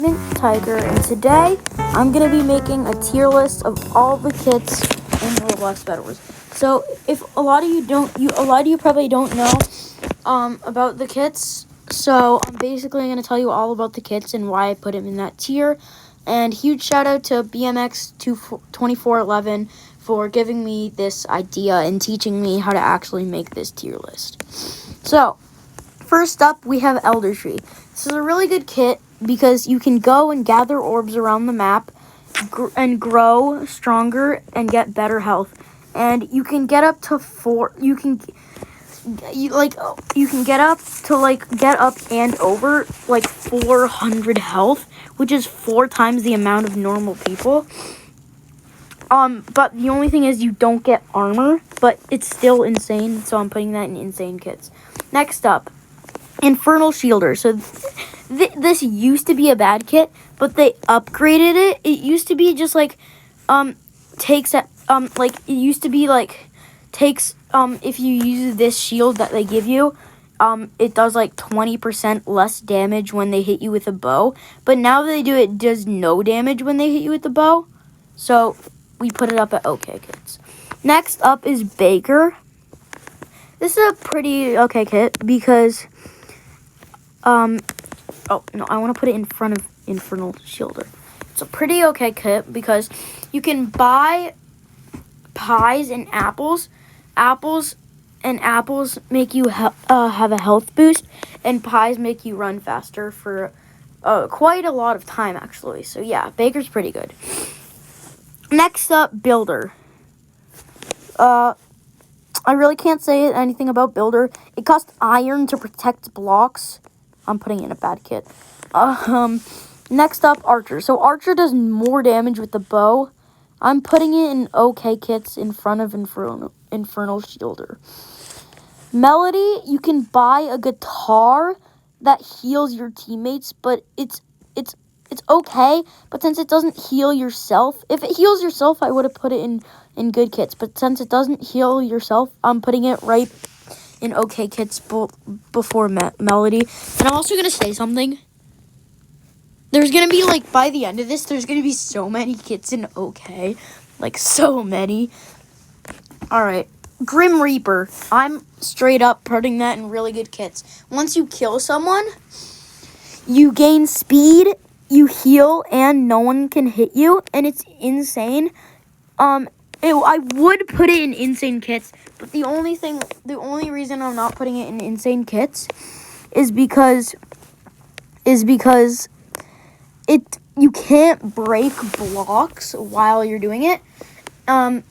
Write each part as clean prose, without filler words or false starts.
Tiger, and today I'm gonna be making a tier list of all the kits in Roblox Bedwars. So if a lot of you probably don't know about the kits, so I'm basically gonna tell you all about the kits and why I put them in that tier. And huge shout out to BMX2411 for giving me this idea and teaching me how to actually make this tier list. So first up, we have Elder Tree. This is a really good kit because you can go and gather orbs around the map and grow stronger and get better health. And you can get up to you can get up and over 400 health, which is 4 times the amount of normal people. But the only thing is you don't get armor, but it's still insane, so I'm putting that in insane kits. Next up, Infernal Shielder. So this used to be a bad kit, but they upgraded it. It used to be just if you use this shield that they give you, it does 20% less damage when they hit you with a bow. But now that it does no damage when they hit you with the bow. So we put it up at okay kits. Next up is Baker. This is a pretty okay kit because I want to put it in front of Infernal Shielder. It's a pretty okay kit because you can buy pies and apples. Apples make you have a health boost, and pies make you run faster for quite a lot of time, actually. So yeah, Baker's pretty good. Next up, Builder. I really can't say anything about Builder. It costs iron to protect blocks. I'm putting in a bad kit. Next up, Archer. So Archer does more damage with the bow. I'm putting it in okay kits in front of Infernal Shielder. Melody, you can buy a guitar that heals your teammates, but it's okay. But since it doesn't heal yourself, if it heals yourself, I would have put it in good kits. But since it doesn't heal yourself, I'm putting it right in okay kits before Melody. And I'm also gonna say something. There's gonna be by the end of this, there's gonna be so many kits in okay, so many. All right, Grim Reaper. I'm straight up putting that in really good kits. Once you kill someone, you gain speed, you heal, and no one can hit you, and it's insane. I would put it in insane kits, but the only reason I'm not putting it in insane kits is because you can't break blocks while you're doing it. And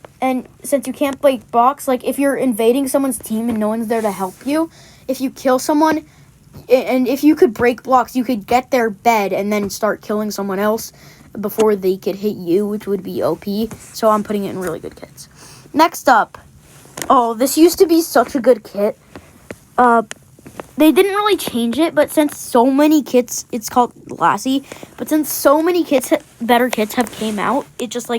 since you can't break blocks, if you're invading someone's team and no one's there to help you, if you kill someone, and if you could break blocks, you could get their bed and then start killing someone else before they could hit you, which would be OP. So I'm putting it in really good kits. Next up, this used to be such a good kit. They didn't really change it, but since so many kits, it's called Lassie. But since so many better kits have came out, it just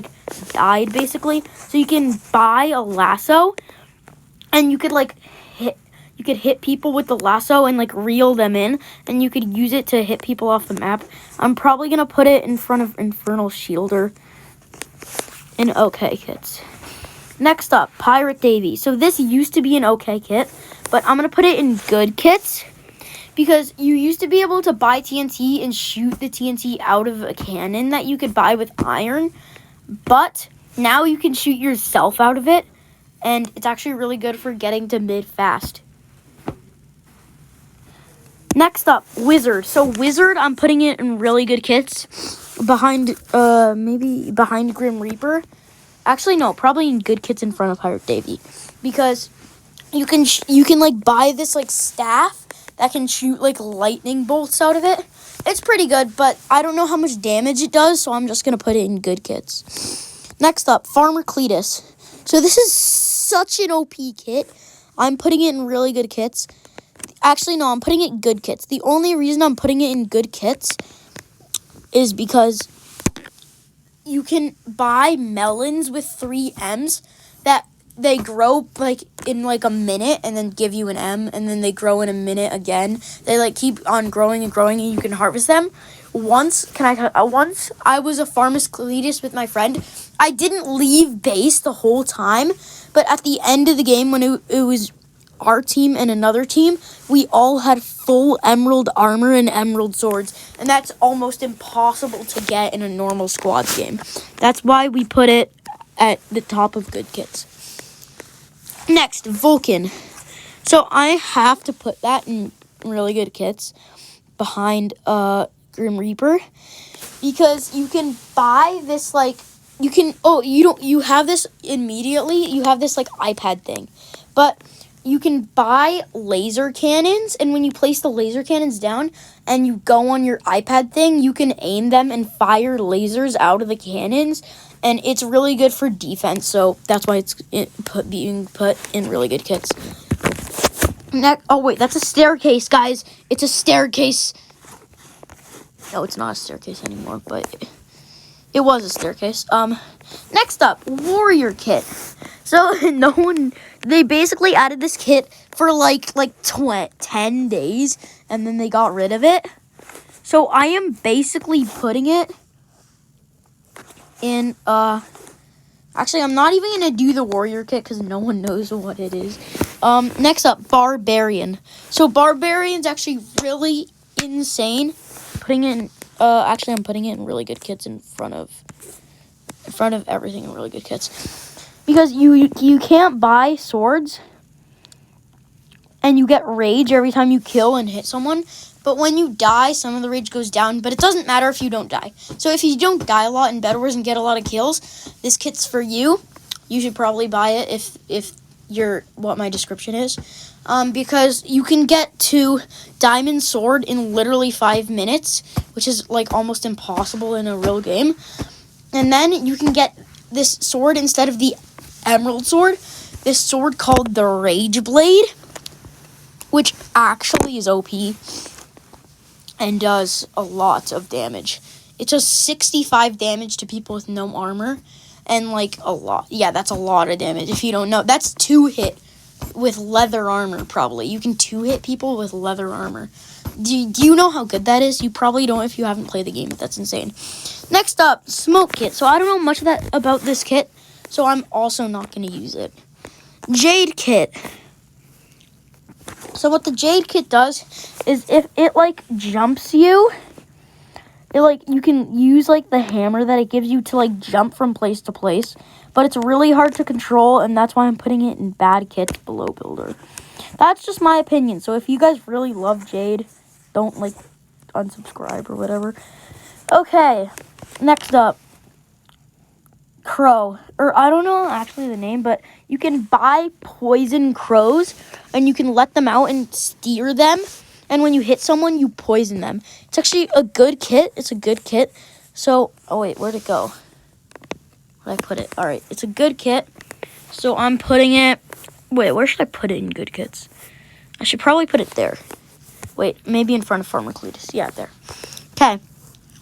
died basically. So you can buy a lasso, and you could hit people with the lasso and reel them in, and you could use it to hit people off the map. I'm probably gonna put it in front of Infernal Shielder in okay kits. Next up, Pirate Davy. So this used to be an okay kit, but I'm gonna put it in good kits because you used to be able to buy TNT and shoot the TNT out of a cannon that you could buy with iron, but now you can shoot yourself out of it, and it's actually really good for getting to mid fast. Next up, Wizard. So Wizard, I'm putting it in really good kits behind Grim Reaper. Actually, no, probably in good kits in front of Pirate Davy, because you can buy this staff that can shoot lightning bolts out of it. It's pretty good, but I don't know how much damage it does, so I'm just gonna put it in good kits. Next up, Farmer Cletus. So this is such an OP kit. I'm putting it in really good kits. Actually, no, I'm putting it in good kits. The only reason I'm putting it in good kits is because you can buy melons with 3 M's that they grow like in like a minute and then give you an M, and then they grow in a minute again. They like keep on growing and growing, and you can harvest them. Once I was a Farmus Cletus with my friend. I didn't leave base the whole time, but at the end of the game when it was our team and another team, we all had full emerald armor and emerald swords, and that's almost impossible to get in a normal squads game. That's why we put it at the top of good kits. Next, Vulcan. So I have to put that in really good kits behind Grim Reaper, because you can buy this like you have this immediately. You have this like iPad thing, but you can buy laser cannons, and when you place the laser cannons down and you go on your iPad thing, you can aim them and fire lasers out of the cannons, and it's really good for defense. So that's why it's being put in really good kits. Oh wait, that's a staircase, guys. It's a staircase. No, it's not a staircase anymore, but it was a staircase. Next up, Warrior Kit. So they basically added this kit for like 10 days, and then they got rid of it. So I am basically putting it in, actually I'm not even going to do the Warrior Kit because no one knows what it is. Next up, Barbarian. So Barbarian's actually really insane. Actually I'm putting it in really good kits in front of everything in really good kits. Because you can't buy swords, and you get rage every time you kill and hit someone. But when you die, some of the rage goes down, but it doesn't matter if you don't die. So if you don't die a lot in Bedwars and get a lot of kills, this kit's for you. You should probably buy it if you're what my description is. Because you can get to Diamond Sword in literally 5 minutes, which is like almost impossible in a real game. And then you can get this sword instead of the Emerald Sword. This sword called the Rage Blade, which actually is OP and does a lot of damage. It does 65 damage to people with no armor, and like a lot. Yeah, that's a lot of damage. If you don't know, that's 2-hit with leather armor. Probably you can 2-hit people with leather armor. Do you know how good that is? You probably don't if you haven't played the game, but that's insane. Next up, Smoke Kit. So I don't know much about this kit, so I'm also not going to use it. Jade Kit. So what the Jade Kit does is if it like jumps you, you can use like the hammer that it gives you to like jump from place to place, but it's really hard to control, and that's why I'm putting it in bad kits below builder. That's just my opinion. So if you guys really love Jade, don't like unsubscribe or whatever. Okay, next up, Crow. Or I don't know actually the name, but you can buy poison crows and you can let them out and steer them. And when you hit someone, you poison them. It's actually a good kit. It's a good kit. So, oh wait, where'd it go? Where'd I put it? All right, it's a good kit. So I'm putting it, wait, where should I put it in good kits? I should probably put it there. Wait, maybe in front of Farmer Cletus. Yeah, there. Okay.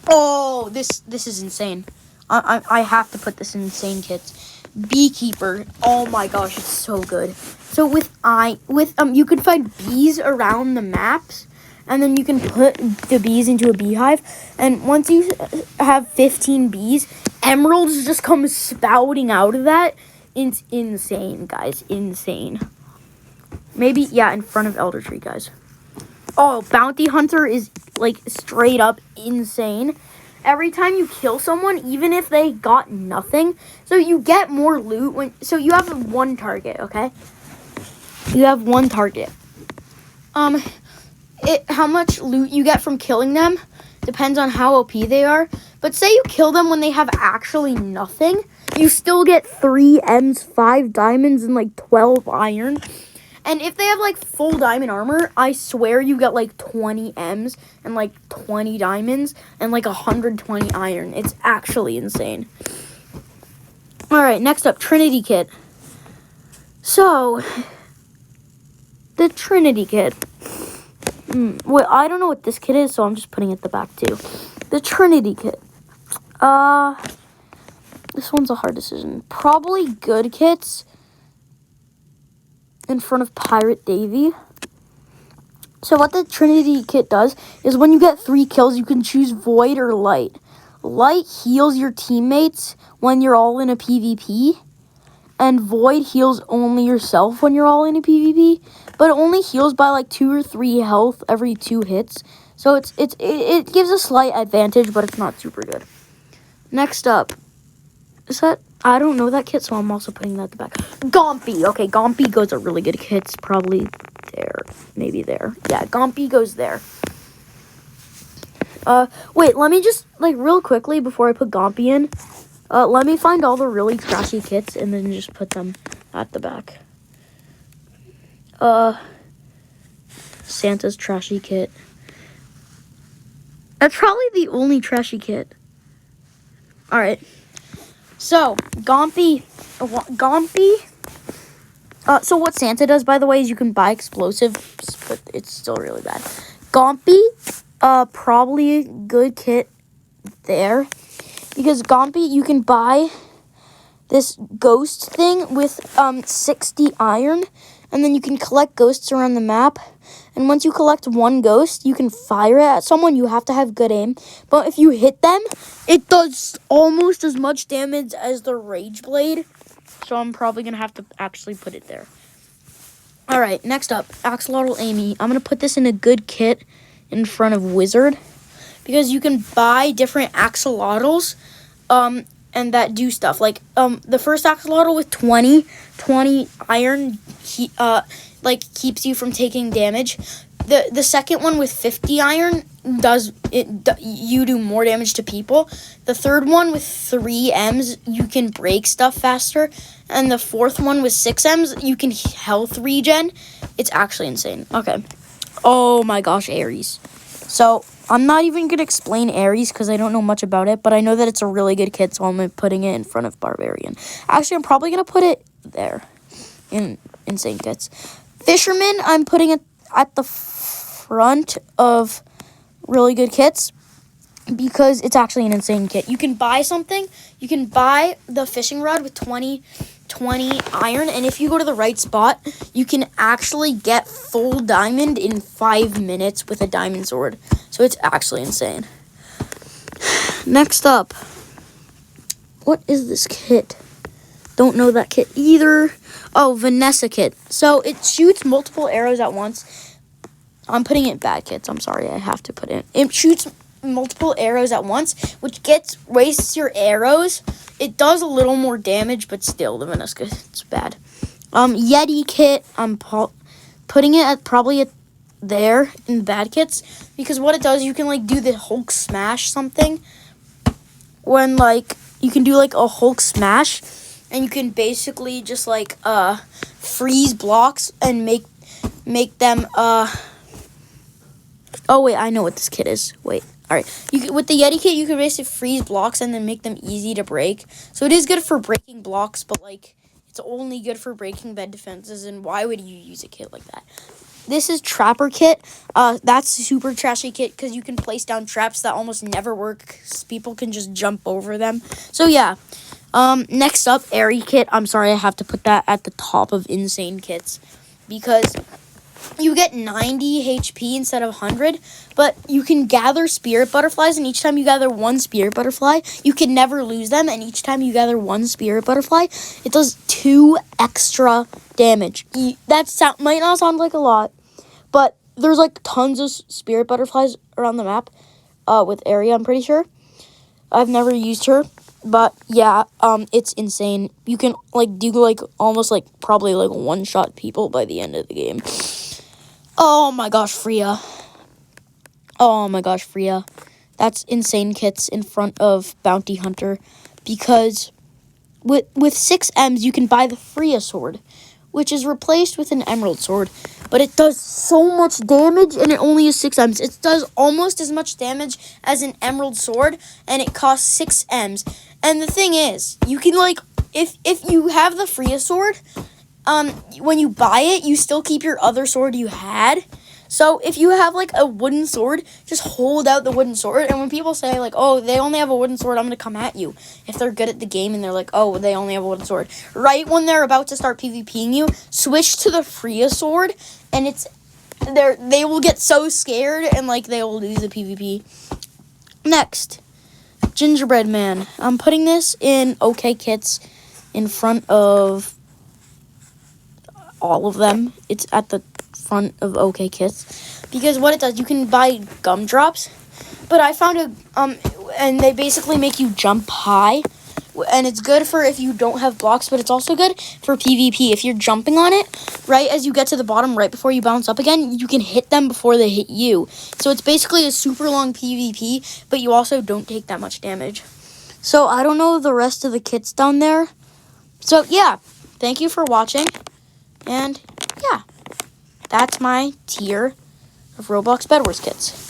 Oh, this is insane. I have to put this in insane kits. Beekeeper. Oh my gosh, it's so good. So you can find bees around the maps, and then you can put the bees into a beehive. And once you have 15 bees, emeralds just come spouting out of that. It's insane, guys. Insane. Maybe, yeah, in front of Elder Tree, guys. Oh, Bounty Hunter is, like, straight up insane. Every time you kill someone, even if they got nothing, so you get more loot so you have one target, okay? You have one target. How much loot you get from killing them depends on how OP they are. But say you kill them when they have actually nothing, you still get 3 M's, 5 diamonds, and like 12 iron. And if they have like full diamond armor, I swear you get like 20 M's and like 20 diamonds and like 120 iron. It's actually insane. Alright, next up, Trinity Kit. So, the Trinity Kit. Well, I don't know what this kit is, so I'm just putting it at the back too. The Trinity Kit. This one's a hard decision. Probably good kits. in front of Pirate Davy. So what the Trinity Kit does is when you get 3 kills, you can choose Void or Light. Light heals your teammates when you're all in a PvP, and Void heals only yourself when you're all in a PvP, but it only heals by like 2 or 3 health every 2 hits. So it gives a slight advantage, but it's not super good. Next up, is that, I don't know that kit, so I'm also putting that at the back. Gompy. Okay, Gompy goes a really good kit. It's probably there, maybe there. Yeah, Gompy goes there. Wait, let me just, like, real quickly before I put Gompy in, let me find all the really trashy kits and then just put them at the back. Santa's trashy kit. That's probably the only trashy kit. Alright. So, Gompy. So what Santa does, by the way, is you can buy explosives, but it's still really bad. Gompy, probably a good kit there. Because Gompy, you can buy this ghost thing with 60 iron, and then you can collect ghosts around the map. And once you collect 1 ghost, you can fire it at someone. You have to have good aim. But if you hit them, it does almost as much damage as the Rage Blade. So I'm probably going to have to actually put it there. Alright, next up, Axolotl Amy. I'm going to put this in a good kit in front of Wizard. Because you can buy different axolotls and that do stuff. Like, the first axolotl with 20 iron, keeps you from taking damage. The second one with 50 iron you do more damage to people. The third one with 3 M's, you can break stuff faster. And the fourth one with 6 M's, you can health regen. It's actually insane. Okay. Oh my gosh, Aries. So, I'm not even going to explain Aries because I don't know much about it, but I know that it's a really good kit, so I'm putting it in front of Barbarian. Actually, I'm probably going to put it there in Insane Kits. Fisherman, I'm putting it at the front of really good kits because it's actually an insane kit. You can buy something. You can buy the fishing rod with 20 iron, and if you go to the right spot, you can actually get full diamond in 5 minutes with a diamond sword. So it's actually insane. Next up, what is this kit? Don't know that kit either. Oh, Vanessa Kit. So it shoots multiple arrows at once. I'm putting it in bad kits. I'm sorry, I have to put it in. It shoots multiple arrows at once, which wastes your arrows. It does a little more damage, but still, the Vanessa Kit's bad. Yeti Kit, I'm putting it probably there in the bad kits, because what it does, you can, like, do the Hulk smash something. When, like, you can do, like, a Hulk smash, and you can basically just, like, freeze blocks and make them, Oh, wait, I know what this kit is. Wait. All right. With the Yeti Kit, you can basically freeze blocks and then make them easy to break. So it is good for breaking blocks, but, like, it's only good for breaking bed defenses, and why would you use a kit like that? This is Trapper Kit. That's a super trashy kit because you can place down traps that almost never work. People can just jump over them. So, yeah. Next up, Airy Kit. I'm sorry, I have to put that at the top of insane kits because you get 90 HP instead of 100, but you can gather spirit butterflies, and each time you gather 1 spirit butterfly, you can never lose them, and each time you gather 1 spirit butterfly, it does 2 extra damage. That might not sound like a lot, but there's, like, tons of spirit butterflies around the map with Airy, I'm pretty sure. I've never used her, but, yeah, it's insane. You can, like, do, like, almost, like, probably, like, one-shot people by the end of the game. Oh my gosh, Freya. Oh my gosh, Freya. That's insane kits in front of Bounty Hunter. Because with 6 M's, you can buy the Freya sword, which is replaced with an emerald sword. But it does so much damage, and it only is 6 M's. It does almost as much damage as an emerald sword, and it costs 6 M's. And the thing is, you can, like, if you have the Freya sword, when you buy it, you still keep your other sword you had. So if you have like a wooden sword, just hold out the wooden sword. And when people say like, oh, they only have a wooden sword, I'm going to come at you. If they're good at the game and they're like, oh, they only have a wooden sword. Right when they're about to start PvPing you, switch to the Freya sword. And they will get so scared and like they will lose the PvP. Next, Gingerbread Man. I'm putting this in OK Kits in front of all of them. It's at the front of OK Kits because what it does, you can buy gumdrops, but I found and they basically make you jump high, and it's good for if you don't have blocks, but it's also good for PvP. If you're jumping on it, right as you get to the bottom, right before you bounce up again, you can hit them before they hit you. So it's basically a super long PvP, but you also don't take that much damage. So I don't know the rest of the kits down there. So yeah, thank you for watching. And yeah, that's my tier of Roblox Bedwars kits.